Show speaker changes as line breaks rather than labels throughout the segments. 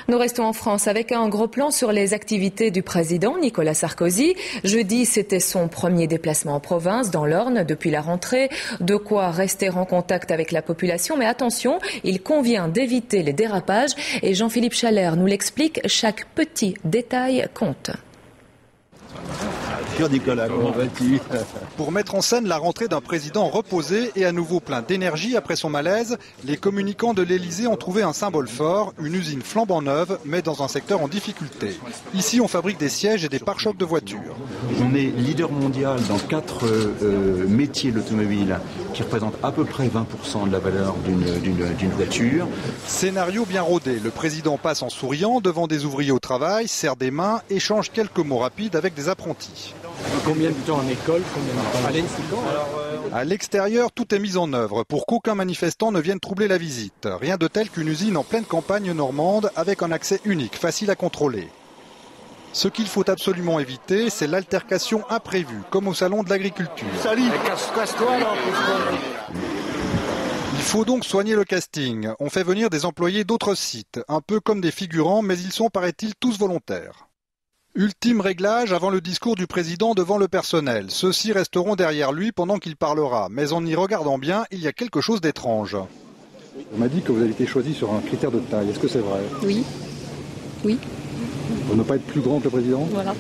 Nous restons en France avec un gros plan sur les activités du président Nicolas Sarkozy. Jeudi, c'était son premier déplacement en province, dans l'Orne, depuis la rentrée. De quoi rester en contact avec la population. Mais attention, il convient d'éviter les dérapages. Et Jean-Philippe Chalère nous l'explique, chaque petit détail compte.
Nicolas, comment vas-tu ?
Pour mettre en scène la rentrée d'un président reposé et à nouveau plein d'énergie après son malaise, les communicants de l'Elysée ont trouvé un symbole fort, une usine flambant neuve, mais dans un secteur en difficulté. Ici, on fabrique des sièges et des pare-chocs de voitures.
On est leader mondial dans 4 métiers de l'automobile qui représentent à peu près 20% de la valeur d'une voiture.
Scénario bien rodé, le président passe en souriant devant des ouvriers au travail, serre des mains, échange quelques mots rapides avec des apprentis.
Combien de temps en école, combien de temps à l'institut?
À l'extérieur, tout est mis en œuvre pour qu'aucun manifestant ne vienne troubler la visite. Rien de tel qu'une usine en pleine campagne normande avec un accès unique, facile à contrôler. Ce qu'il faut absolument éviter, c'est l'altercation imprévue, comme au salon de l'agriculture. Il faut donc soigner le casting. On fait venir des employés d'autres sites, un peu comme des figurants, mais ils sont, paraît-il, tous volontaires. Ultime réglage avant le discours du président devant le personnel. Ceux-ci resteront derrière lui pendant qu'il parlera. Mais en y regardant bien, il y a quelque chose d'étrange.
On m'a dit que vous avez été choisi sur un critère de taille. Est-ce que c'est vrai?
Oui. Oui.
Pour ne pas être plus grand que le président?
Voilà.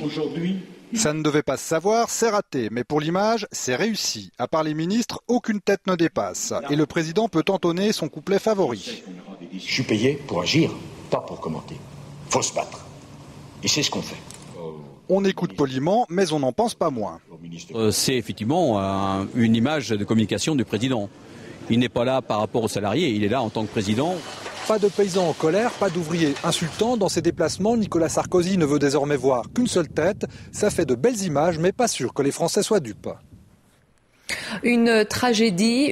Aujourd'hui,
ça ne devait pas se savoir, c'est raté. Mais pour l'image, c'est réussi. À part les ministres, aucune tête ne dépasse. Et le président peut entonner son couplet favori.
Je suis payé pour agir, pas pour commenter. Faut se battre. Et c'est ce qu'on fait.
On écoute poliment, mais on n'en pense pas moins.
C'est effectivement une image de communication du président. Il n'est pas là par rapport aux salariés, il est là en tant que président.
Pas de paysans en colère, pas d'ouvriers insultants. Dans ses déplacements, Nicolas Sarkozy ne veut désormais voir qu'une seule tête. Ça fait de belles images, mais pas sûr que les Français soient dupes.
Une tragédie.